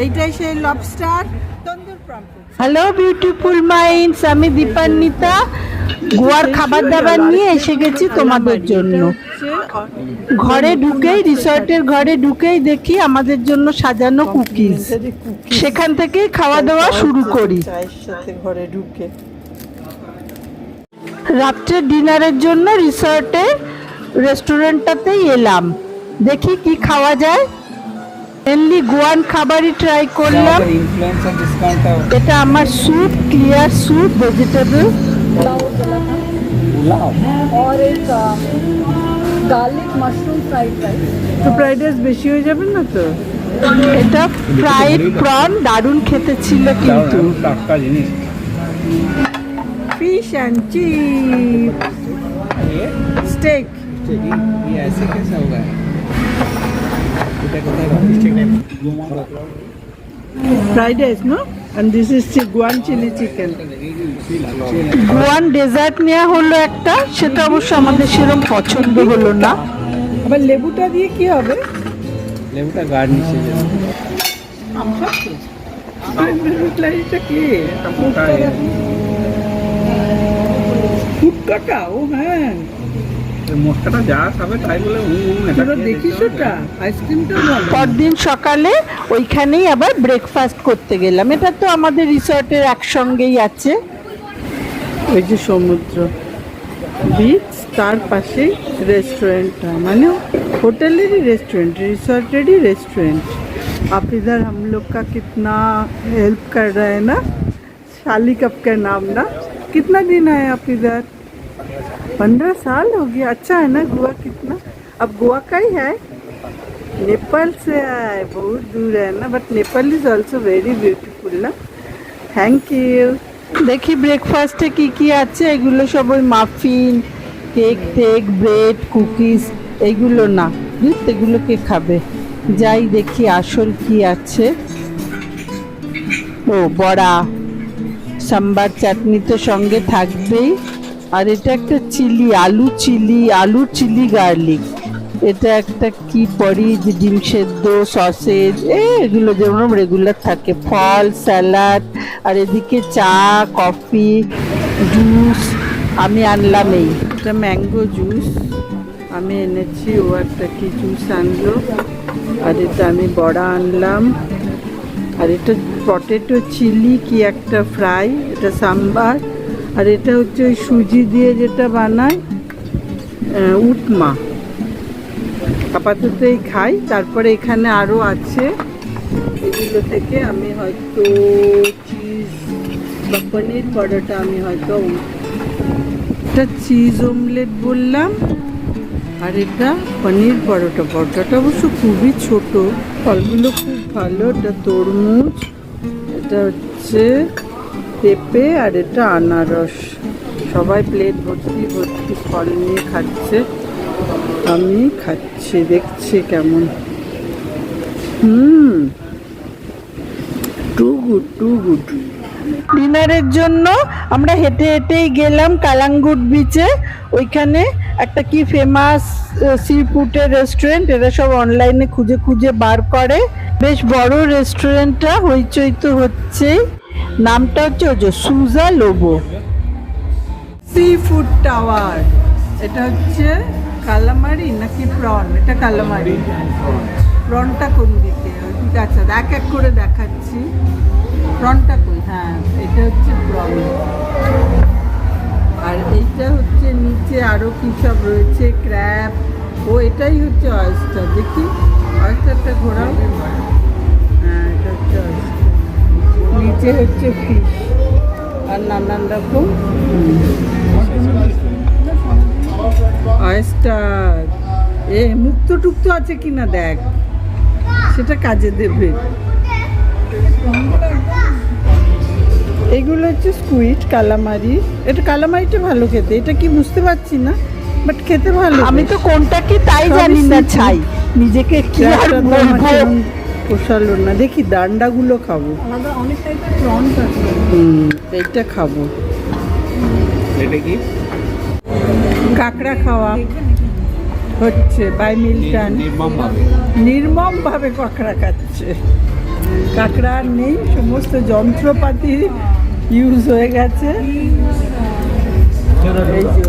এইটাই সেই লবস্টার তন্দুর prompt. Hello beautiful minds, আমি দীপান্বিতা গোয়ার খাবার দাবার নিয়ে এসে গেছি তোমাদের জন্য। ঘরে ঢুকেই, রিসর্টের ঘরে ঢুকেই দেখি আমাদের জন্য সাজানো কুকিজ, সেখান থেকেই খাওয়া দাওয়া শুরু করি। চায়ের সাথে ঘরে ঢুকে রাত্রের ডিনারের জন্য রিসর্টের রেস্টুরেন্টটাতেই এলাম, দেখি কি খাওয়া যায়। মেনলি গোয়ান খাবারই ট্রাই করলাম। এটা আমার স্যুপ, ক্লিয়ার স্যুপ, ভেজিটেবল और एक গার্লিক মাশরুম ফ্রাইড রাইস। তো ফ্রাইড রাইস বেশি হয়ে যাবে না তো? এটা ফ্রাইড প্রন, দারুণ খেতে ছিল কিন্তু। Fish and chip steak. Fried rice, no? And this is Guan chili chicken. Goan dessert নেওয়া হলো একটা, সেটা অবশ্য আমাদের সেরকম পছন্দ হলো না। আবার লেবুটা দিয়ে কি হবে? লেবুটা গার্নিশের জন্য। এটা কি? ফুটকাটা, ও হ্যাঁ। মশলাটা যা খাবে তাই বলে তোরা দেখিস ওটা? আইসক্রিমটা ভালো। পরদিন সকালে ওইখানেই আবার ব্রেকফাস্ট করতে গেলাম। এটা তো আমাদের রিসর্টের একসঙ্গেই আছে। ওই যে সমুদ্র, বিচ, তার পাশেই रेस्टोरेंटটা, মানে হোটেলেরই रेस्टोरेंट, रिसॉर्टेरही रेस्टोरेंट। आप इधर हम लोग का कितना हेल्प कर रहे हैं ना, शाली कप का नाम ना। कितना दिन आए आप इधर? 15 साल हो गया। अच्छा है ना गोवा कितना? अब गोवा का ही है, नेपाल से आए, बहुत दूर है ना, but Nepal is also very beautiful ना। Thank you. দেখি ব্রেকফাস্টে কি কি আছে। এগুলো সব ওই মাফিন, কেক টেক, ব্রেড, কুকিজ, এইগুলো না, এগুলো কে খাবে? যাই দেখি আসল কি আছে। ও বড়া, সাম্বার চাটনি তো সঙ্গে থাকবেই। আর এটা একটা চিলি, আলুর চিলি গার্লিক। এটা একটা কি পরি, যে ডিম সেদ্ধ, সসেজ, এগুলো যেমন রেগুলার থাকে, ফল, স্যালাড, আর এদিকে চা, কফি, জুস। আমি আনলাম এটা ম্যাঙ্গো জুস আমি এনেছি, ও একটা কি জুস আনলো। আর এটা আমি বড়া আনলাম। আর এটা পটেটো চিলি কি একটা ফ্রাই, এটা সাম্বার। আর এটা হচ্ছে ওই সুজি দিয়ে যেটা বানায় উপমা। আপাতত এই খাই, তারপরে এখানে আরও আছে। এগুলো থেকে আমি হয়তো চিজ বা পনির পরোটা আমি হয়তো, এটা চিজ অমলেট বললাম, আর এটা পনির পরোটা। পরোটাটা অবশ্য খুবই ছোট, ফলগুলো খুব ভালো। এটা তরমুজ, এটা হচ্ছে পেঁপে, আর এটা আনারস। সবাই প্লেট ভর্তি ভর্তি ফল নিয়ে খাচ্ছে, আমি খাচ্ছি, দেখছি কেমন। Too good, too good. ডিনারের জন্য আমরা হেঁটে হেঁটেই গেলাম কালাঙ্গুট বিচে। ওইখানে একটা কি ফেমাস সি ফুডের রেস্টুরেন্ট, এরা সব অনলাইনে খুঁজে খুঁজে বার করে। বেশ বড় রেস্টুরেন্টটা, হইচই তো হচ্ছেই। নামটা হচ্ছে ওই যে সুজা লোবো সি ফুড টাওয়ার। এটা হচ্ছে কালামারি নাকি প্রন? এটা কালামারি। প্রনটা কোন দিকে? ঠিক আছে, এক এক করে দেখাচ্ছি। প্রনটা কই? হ্যাঁ, এটা হচ্ছে প্রন। আর এইটা হচ্ছে নিচে আরও কী সব রয়েছে, ক্র্যাব। ও এটাই হচ্ছে অয়েস্টার। দেখি অয়েস্টারটা ঘোরাও। হ্যাঁ, এটা হচ্ছে অয়েস্টার। নিচে হচ্ছে ফিশ আর নানান রকম অয়েস্টার। মুক্তো টুক্তো আছে কিনা দেখ, সেটা কাজে দেবে। এগুলো হচ্ছে স্কুইড, কালামারি। এটা কালামারিটা ভালো খেতে, এটা কি বুঝতে পারছি না, বাট খেতে ভালো। আমি তো কোনটা কি তাই জানি না, ছাই নিজেকে কি আর বলবো। পোষালো না। দেখি ডান্ডাগুলো খাবো, অনেক টাইপের প্রন আছে। এইটা খাবো। এটা কি? কাঁকড়া খাওয়া হচ্ছে বাই মিল্টন। নির্মমভাবে কাঁকড়া খাচ্ছে। কাঁকড়া আর নেই, সমস্ত যন্ত্রপাতি ইউজ হয়ে গেছে। এই যে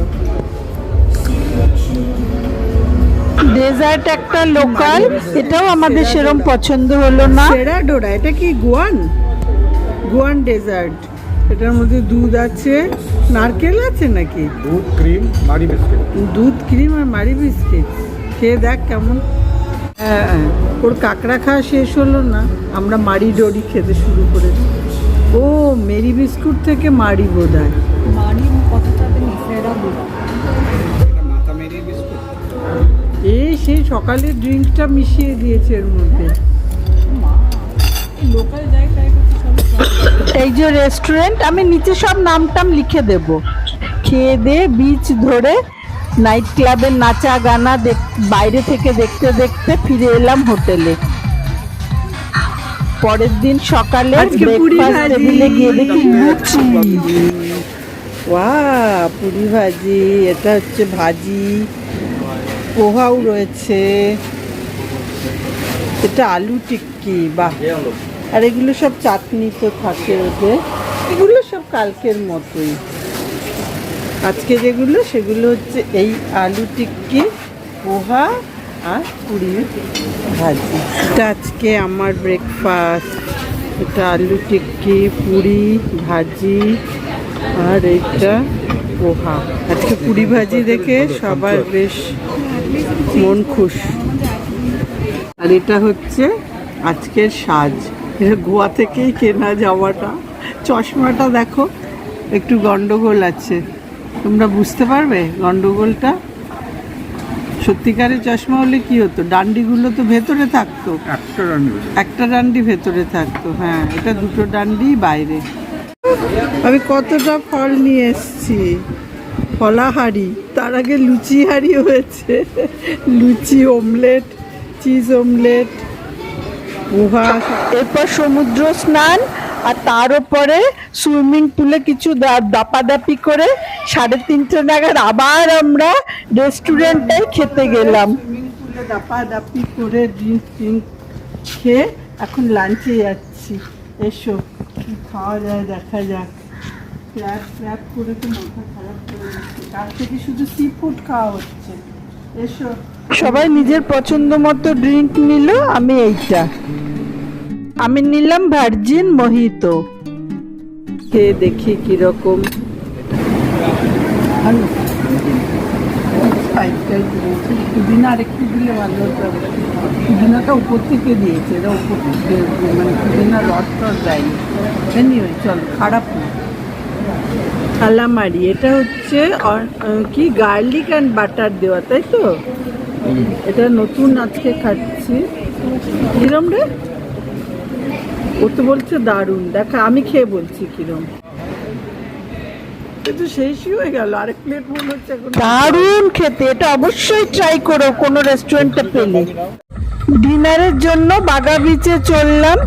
ডেজার্ট একটা লোকাল, এটাও আমাদের সেরম পছন্দ হলো না। সেরা ডোরা, এটা কি গোয়ান? গোয়ান ডেজার্ট। এটার মধ্যে দুধ আছে, নারকেল আছে নাকি? দুধ, ক্রিম, মারি বিস্কিট। দুধ, ক্রিম আর মারি বিস্কিট। খেয়ে দেখ কেমন। হ্যাঁ, ওর কাঁকড়া খাওয়া শেষ হলো না, আমরা মারি ডোরি খেতে শুরু করেছি। ও মেরি বিস্কুট থেকে মারি বোধ হয়। মাথা মেরি বিস্কুট। এই সেই সকালের ড্রিঙ্কটা মিশিয়ে দিয়েছে এর মধ্যে। এই যে রেস্টুরেন্ট, আমি নিচে সব নাম টাম লিখে দেব। খেয়ে দিয়ে বিচ ধরে নাইট ক্লাবের নাচা গানা বাইরে থেকে দেখতে দেখতে ফিরে এলাম হোটেলে। পরের দিন সকালে আজকে পুরি ব্রেকফাস্ট ভাজি। টেবিলে গিয়ে দেখি লুচি। ওয়াও, পুরি ভাজি, এটা হচ্ছে ভাজি, পোহাও রয়েছে, এটা আলু টিক্কি, বাহ। আর এগুলো সব চাটনি তো থাকে ওদের, এগুলো সব কালকের মতোই। আজকে যেগুলো সেগুলো হচ্ছে এই আলু টিক্কি, পোহা আর পুরি ভাজি। এটা আজকে আমার ব্রেকফাস্ট। এটা আলু টিক্কি, পুরি ভাজি আর এইটা পোহা। আজকে পুরি ভাজি দেখে সবার বেশ মন খুশ। আর এটা হচ্ছে আজকের সাজ, এটা গোয়া থেকেই কেনা জামাটা। চশমাটা দেখো একটু গন্ডগোল আছে, তোমরা বুঝতে পারবে গন্ডগোলটা? সত্যিকারের চশমা হলে কি হতো, ডান্ডিগুলো তো ভেতরে থাকতো, একটা ডান্ডি ভেতরে থাকতো। হ্যাঁ, এটা দুটো ডান্ডি বাইরে। আমি কতটা ফল নিয়ে এসেছি, ফলাহারি। তার আগে লুচি হারি হয়েছে, লুচি, অমলেট, চিজ অমলেট, পোহা। এরপর সমুদ্র স্নান, আর তার উপরে সুইমিং পুলে কিছু দাপাদাপি করে 3:30 নাগাদ আবার আমরা রেস্টুরেন্টটাই খেতে গেলাম। সুইমিং পুলে দাপাদাপি করে ড্রিঙ্ক ট্রিঙ্ক খেয়ে এখন লাঞ্চে যাচ্ছি। এসো কি খাওয়া যায় দেখা যাক। ক্র্যাব ক্র্যাব করে তো মাথা খারাপ করে দিচ্ছে, তার থেকে শুধু সি ফুড খাওয়া হচ্ছে। এসো। সবাই নিজের পছন্দ মতো ড্রিঙ্ক নিল, আমি এইটা, আমি নিলাম ভার্জিন মোহিতো। খেয়ে দেখি কিরকম। ভালো স্পাইসটাই দিয়েছে, পুদিনা আর একটু দিলে ভালো হতো। পুদিনাটা উপর থেকে দিয়েছে, এরা উপর থেকে মানে পুদিনা রস টস দেয়নি। এনিওয়ে চলো, খারাপ না। কালামারি, এটা হচ্ছে কি গার্লিক অ্যান্ড বাটার দেওয়া, তাই তো? এটা নতুন আজকে খাচ্ছি। কিরম রে? ও তো বলছে দারুণ, দেখা আমি খেয়ে বলছি কিরম। কিন্তু শেষই হয়ে গেল, আরেক প্লেট মনে হচ্ছে এখন। দারুণ খেতে, এটা অবশ্যই ট্রাই করো কোনো রেস্টুরেন্টে পেলে। ডিনারের জন্য বাগা বিচে চললাম,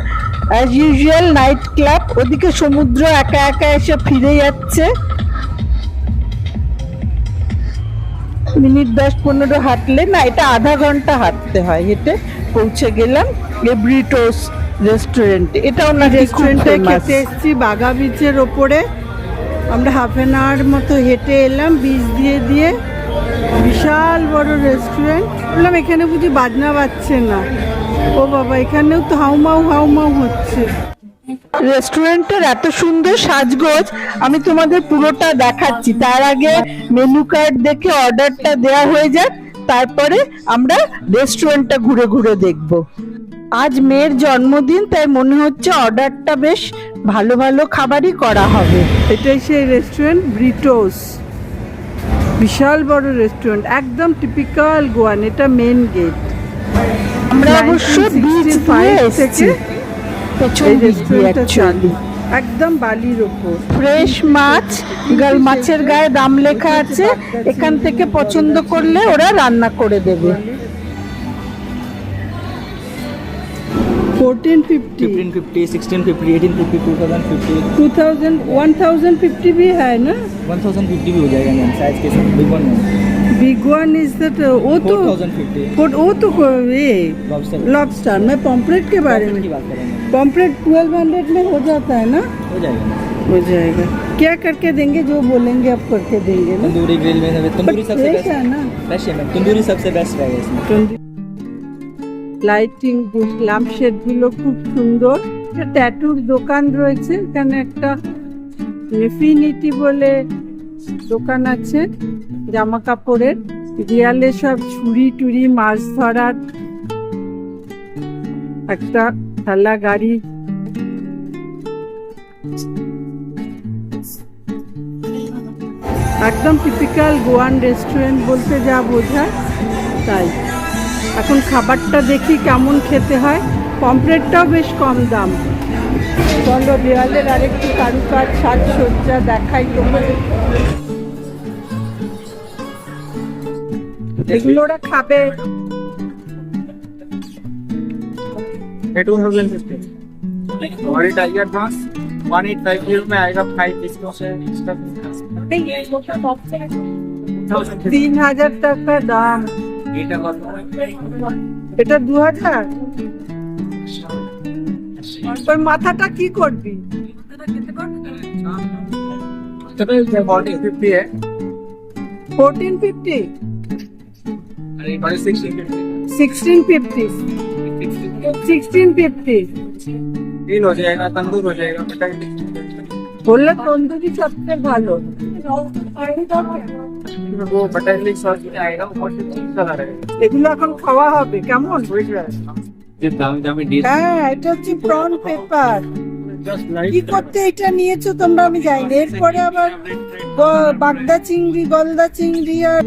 অ্যাজ ইউজুয়াল নাইট ক্লাব। ওদিকে সমুদ্র একা একা এসে ফিরে যাচ্ছে। মিনিট 10-15 হাঁটলে, না এটা আধা ঘন্টা হাঁটতে হয়, হেঁটে পৌঁছে গেলাম এব্রিটোস রেস্টুরেন্টে। এটাও না রেস্টুরেন্টে খেতে এসেছি বাগা বিচের ওপরে। আমরা হাফ অ্যান আওয়ার মতো হেঁটে এলাম বিচ দিয়ে দিয়ে। বিশাল বড় রেস্টুরেন্ট। বললাম এখানে বুঝি বাজনা বাজছে না? ও বাবা, এখানেও তো হাউমাউ হাউমাউ হচ্ছে। রেস্টুরেন্টের এত সুন্দর সাজগোজ, আমি তোমাদের পুরোটা দেখাচ্ছি। তার আগে মেনু কার্ড দেখে অর্ডারটা দেওয়া হয়ে যাক, তারপরে আমরা রেস্টুরেন্টটা ঘুরে ঘুরে দেখব। আজ মেয়ের জন্মদিন, তাই মনে হচ্ছে অর্ডারটা বেশ ভালো ভালো খাবারই করা হবে। এটাই সেই রেস্টুরেন্ট, ব্রিটোস। বিশাল বড় রেস্টুরেন্ট, একদম টিপিক্যাল গোয়ান। এটা মেন গেট। আমরা অবশ্য বিচ দিয়ে এসেছি, পেছন এই দিক দিয়ে রেস্টুরেন্টটা চালু actually। একদম বালির ওপর। ফ্রেশ মাছ, মাছের গায়ে দাম লেখা আছে, এখান থেকে পছন্দ করলে ওরা রান্না করে দেবে। 1450 1550, 1650, 1850, 2050, 1050 भी है ना? 1050 भी हो जाएगा मैम, साइज के साथ big one. Big one is that वो तो 4050 वो तो ये लॉबस्टर लॉबस्टर मैं पॉम्पलेट के बारे में की बात करेंगे, पॉम्पलेट 1200 में हो जाता है ना? हो जाएगा। हो जाएगा। क्या करके देंगे? जो बोलेंगे आप करके देंगे ना? तंदूरी ग्रिल में तंदूरी सबसे फ्रेश बेस्ट है ना? फ्रेश है मैम, तंदूरी सबसे बेस्ट है इसमें। লাইটিং ল্যাম্পশেড গুলো খুব সুন্দর। একটা ট্যাটুর দোকান রয়েছে এখানে, একটা ইনফিনিটি বলে দোকান আছে জামা কাপড়ের। দেয়ালে সব ছুরি টুরি মাছ ধরার একটা ঠেলা গাড়ি। একদম টিপিক্যাল গোয়ান রেস্টুরেন্ট বলতে যা বোঝায় তাই। এখন খাবারটা দেখি কেমন খেতে হয়। পমফ্রেটটাও বেশ কম দাম। চলো দেওয়ালের আরেকটু কারুকাজ সাজসজ্জা দেখাই তোমাদের। এগুলো ওরা খাবে। ये 2050 और ये टाइगर ग्लास 1850 में आएगा 5 पीसों से इसका 3000 টাকা দাম। এটা 2000। তোর মাথাটা কি করবি? 1450 है 1450 और ये 1650 1650 1650 ग्रिल हो जाएगा, तंदूर हो जाएगा, मटन বললে তন্দুরি সবচেয়ে ভালো। वो बटर मिल्क सॉस में आएगा, वो 40 का रहेगा। এগুলো এখন খাওয়া হবে কেমন? ये दामी डिश হ্যাঁ, এটা হচ্ছে প্রন পেপার। जस्ट কি लाइक করতে এটা নিয়েছো তোমরা আমি জানি না। এরপরে আবার বাগদা চিংড়ি, গলদা চিংড়ি আর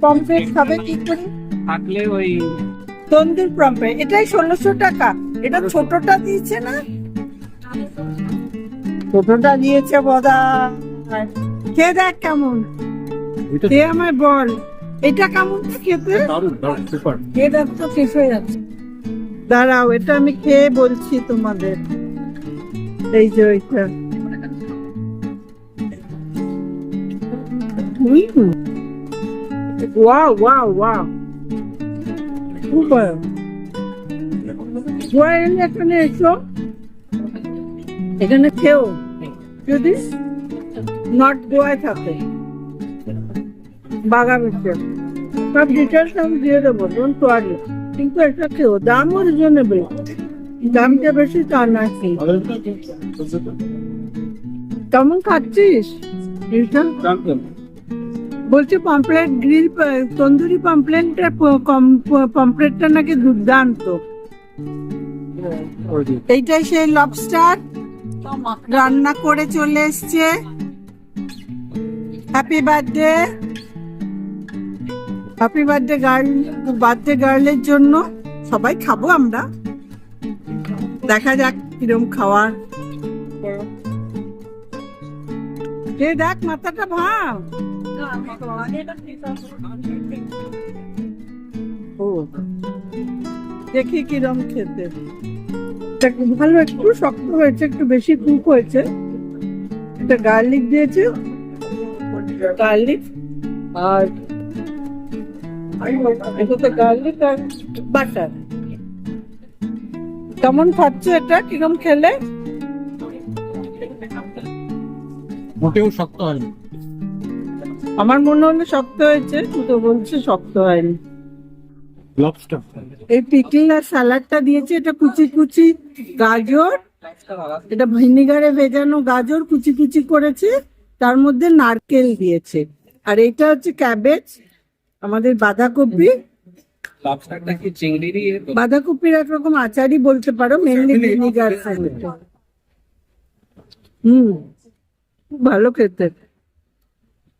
পমফ্রেট খাবে কি করে? থাকলে ওই তন্দুর পমফ্রেট এটাই 1600 টাকা। এটা ছোটটা দিয়েছে না? ছোটটা দিয়েছে বদা। খেয়ে দেখ কেমন, খেয়ে আমায় বল এটা কেমন খেতে। দারুণ দারুণ সুপার। খেয়ে দেখ তো শেষ হয়ে যাচ্ছে। দাঁড়াও, এটা আমি খেয়ে বলছি তোমাদের। এই যে ওইটা ওয়াও ওয়াও ওয়াও সুপার। এখানে এসো, এখানে খেও যদি নর্থ গোয়ায় থাকে। বাগাবেছে সব ডিটেলস আমি দিয়ে দেবো, ডোন্ট ওয়ারি। কিন্তু এটা খেও, দামও রিজনেবল, দামটা বেশি তা না। কেমন খাচ্ছিস? বলছি পমফ্রেট গ্রিল, তন্দুরি পমফ্রেটটা পমফ্রেটটা নাকি দুর্দান্ত। এইটাই সেই লবস্টার রান্না করে চলে এসছে। Happy birthday, happy birthday girl, birthday গার্লের জন্য সবাই খাবো আমরা। দেখা যাক কিরম খাওয়ার। কে দেখ মাথাটা ভাঙ। ও দেখি কিরম খেতে। ভালো, একটু শক্ত হয়েছে, একটু বেশি কুক হয়েছে। এটা গার্লিক দিয়েছে, গার্লিক আর এটাতে গার্লিক আর বাটার। কেমন খাচ্ছ এটা? কিরম খেলে? মোটেও শক্ত হয়নি। আমার মনে হলো শক্ত হয়েছে, তুই তো বলছিস শক্ত হয়নি। লবস্টার এই পিকল আর স্যালাডটা দিয়েছে। এটা কুচি কুচি গাজর, এটা ভিনিগারে ভেজানো গাজর কুচি কুচি করেছে, তার মধ্যে নারকেল দিয়েছে। আর এটা হচ্ছে ক্যাবেজ, আমাদের বাঁধাকপি। লবস্টারটা কি চিংড়িরই? বাঁধাকপির একরকম আচারই বলতে পারো, মেনলি ভিনিগার। খুব ভালো খেতে,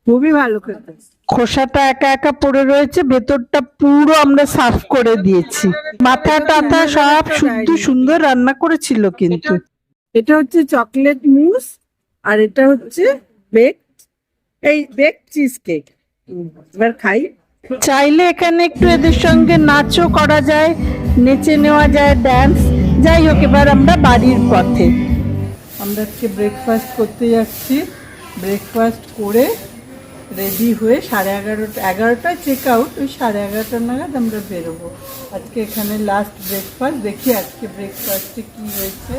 খুবই ভালো খেতে। খোসাটা একা একা পড়ে রয়েছে, ভেতরটা পুরো আমরা সাফ করে দিয়েছি। মাথা টাথা সব শুদ্ধ সুন্দর রান্না করেছিল। কিন্তু এটা হচ্ছে চকলেট মুস, আর এটা হচ্ছে বেক চিজ কেক। এবার খাই। চাইলে এখানে একটু এদের সঙ্গে নাচও করা যায়, নেচে নেওয়া যায়, ড্যান্স। যাই হোক, এবার আমরা বাড়ির পথে। আমরা আজকে ব্রেকফাস্ট করতে যাচ্ছি। ব্রেকফাস্ট করে রেডি হয়ে 11:30টায় চেক আউট, ওই 11:30 নাগাদ আমরা বেরোবো। আজকে এখানে লাস্ট ব্রেকফাস্ট, দেখি আজকে ব্রেকফাস্টে কি হয়েছে।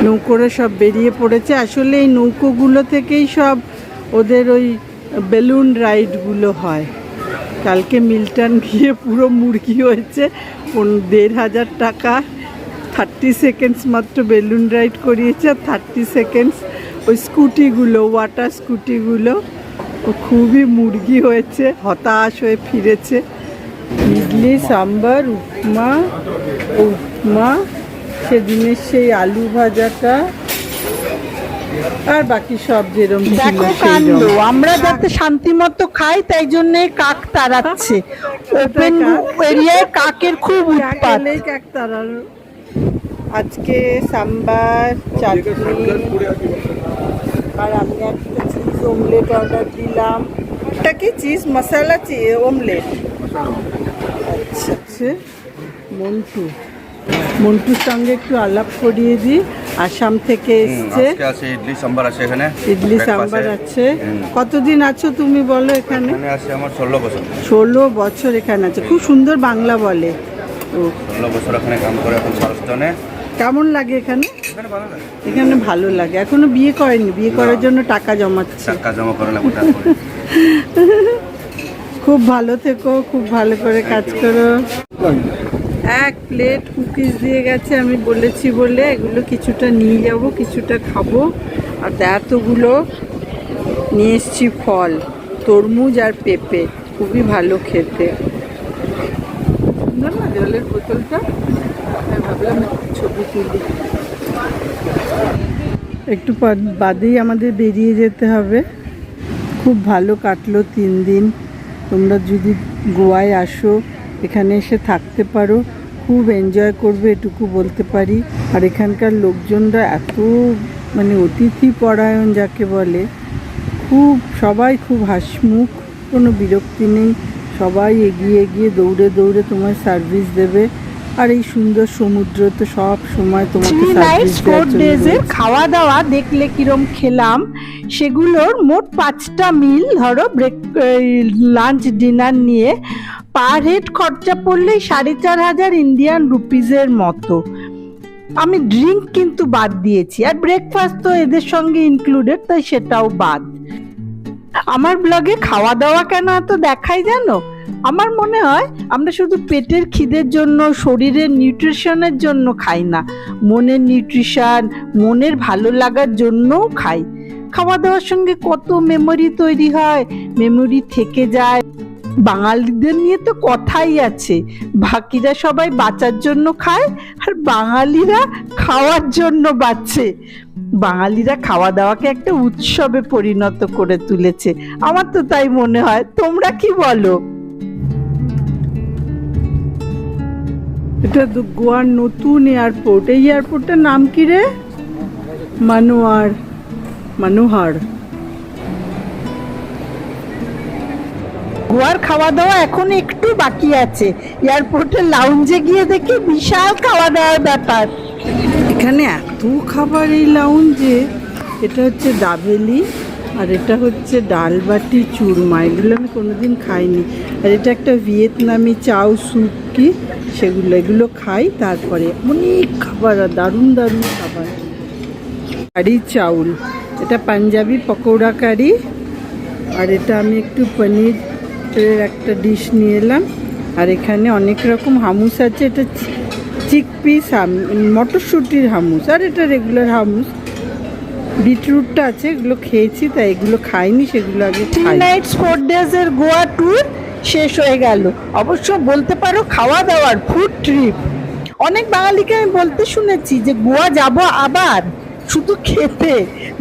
নৌকোরা সব বেরিয়ে পড়েছে। আসলে এই নৌকোগুলো থেকেই সব ওদের ওই বেলুন রাইডগুলো হয়। কালকে মিল্টন গিয়ে পুরো মুরগি হয়েছে 1,500 টাকা, 30 সেকেন্ডস মাত্র বেলুন রাইড করিয়েছে, আর 30 সেকেন্ডস ওই স্কুটিগুলো, ওয়াটার স্কুটিগুলো। ও খুবই মুরগি হয়েছে, হতাশ হয়ে ফিরেছে। ইডলি, সাম্বার, উপমা, সেদিনের সেই আলু ভাজাটা, আর বাকি সব যেরকম ছিল দেখো কাণ্ড, আমরা যাতে শান্তি মতো খাই তাই জন্য কাক তাড়াচ্ছে। ওপেন এরিয়ায় কাকের খুব উৎপাত। কাক তাড়ার। আজকে সাম্বার, চাটনি, আর আমি একটা চিজ অমলেট অর্ডার দিলাম। এটা কি চিজ মশলা অমলেট? আচ্ছা আচ্ছা। মন্টুর সঙ্গে একটু আলাপ করিয়ে দিই। আসাম থেকে এসছে। ইডলি সাম্বার আছে এখানে। ইডলি সাম্বার আছে। কতদিন আছো তুমি বলো এখানে? আছে আমার 16 বছর। 16 বছর এখানে আছে। খুব সুন্দর বাংলা বলে। 16 বছর এখানে কাম করে, এখন চার্লস্টনে। কেমন লাগে এখানে? এখানে ভালো লাগে। এখনো বিয়ে করেনি, বিয়ে করার জন্য টাকা জমাচ্ছে। টাকা জমা করে লাগবে তারপরে। খুব ভালো থেকো, খুব ভালো করে কাজ করো। 1 প্লেট কুকিজ দিয়ে গেছে, আমি বলেছি বলে এগুলো কিছুটা নিয়ে যাব, কিছুটা খাবো। আর এতগুলো নিয়ে এসছি ফল, তরমুজ আর পেঁপে, খুবই ভালো খেতে। সুন্দর না জলের বোতলটা? আমি ভাবলাম ছবি তুলি। একটু বাদেই আমাদের বেরিয়ে যেতে হবে। খুব ভালো কাটলো 3 দিন। তোমরা যদি গোয়ায় আসো, এখানে এসে থাকতে পারো, খুব এনজয় করবে, এটুকু বলতে পারি। আর এখানকার লোকজনরা এত মানে অতিথি পরায়ণ যাকে বলে, খুব সবাই খুব হাসিমুখ, কোনো বিরক্তি নেই। সবাই এগিয়ে এগিয়ে দৌড়ে দৌড়ে তোমায় সার্ভিস দেবে। আর এই সুন্দর সমুদ্র তো সব সময় তোমাকে সার্ভিস দেবে। খাওয়া দাওয়া দেখলে কিরম খেলাম, সেগুলোর মোট 5টা মিল ধরো, লাঞ্চ ডিনার নিয়ে পার হেড খরচা পড়লে 4,500 ইন্ডিয়ান রুপিজের মতো। আমি ড্রিঙ্ক কিন্তু বাদ দিয়েছি, আর ব্রেকফাস্ট তো এদের সঙ্গে ইনক্লুডেড, তাই সেটাও বাদ। আমার ব্লগে খাওয়া দাওয়া কেন এত দেখাই জানো? আমার মনে হয় আমরা শুধু পেটের খিদের জন্য, শরীরের নিউট্রিশনের জন্য খাই না, মনের নিউট্রিশন, মনের ভালো লাগার জন্যও খাই। খাওয়া দাওয়ার সঙ্গে কত মেমোরি তৈরি হয়, মেমোরি থেকে যায়। বাঙালিদের নিয়ে তো কথাই আছে, বাকিরা সবাই বাঁচার জন্য খায়, আর বাঙালিরা খাওয়ার জন্য বাঁচে। বাঙালিরা খাওয়া দাওয়াকে একটা উৎসবে পরিণত করে তুলেছে, আমার তো তাই মনে হয়। তোমরা কি বলো? এটা গোয়ার নতুন এয়ারপোর্ট। এই এয়ারপোর্টটার নাম কি রে? মনোহর। গোয়ার খাওয়া দাওয়া এখন একটু বাকি আছে। এয়ারপোর্টের লাউঞ্জে গিয়ে দেখি বিশাল খাওয়া দাওয়ার ব্যাপার। এখানে এত খাবার এই লাউঞ্জে। এটা হচ্ছে দাবেলি, আর এটা হচ্ছে ডাল বাটি চুরমা। এগুলো আমি কোনোদিন খাইনি। আর এটা একটা ভিয়েতনামি চাউ স্যুপ কি সেগুলো, এগুলো খাই। তারপরে অনেক খাবার, আর দারুণ দারুণ খাবার। কারি চাউল, এটা পাঞ্জাবি পকৌড়া কারি। আর এটা আমি একটু পনিরের একটা ডিশ নিয়ে এলাম। আর এখানে অনেক রকম হামুস আছে। এটা চিকপিস মটরশুঁটির হামুস, আর এটা রেগুলার হামুস। বিটরুটটা আছে, এগুলো খেয়েছি, তাই এগুলো খাইনি, সেগুলো আগে 3 nights 4 days এর গোয়া ট্যুর শেষ হয়ে গেল। অবশ্য বলতে পারো খাওয়া দাওয়ার ফুড ট্রিপ। অনেক বাঙালিকে আমি বলতে শুনেছি যে গোয়া যাব আবার, শুধু খেতে।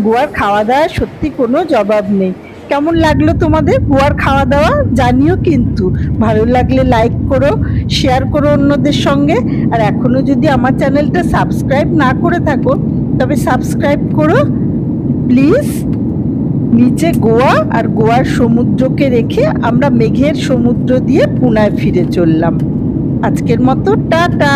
গোয়ার খাওয়া দাওয়া সত্যি কোনো জবাব নেই। কেমন লাগলো তোমাদের গোয়ার খাওয়া দাওয়া জানিও কিন্তু। ভালো লাগলে লাইক করো, শেয়ার করো অন্যদের সঙ্গে। আর এখনো যদি আমার চ্যানেলটা সাবস্ক্রাইব না করে থাকো, তবে সাবস্ক্রাইব করো প্লিজ। নিচে গোয়া আর গোয়ার সমুদ্রকে রেখে আমরা মেঘের সমুদ্র দিয়ে পুনায় ফিরে চললাম। আজকের মতো টাটা।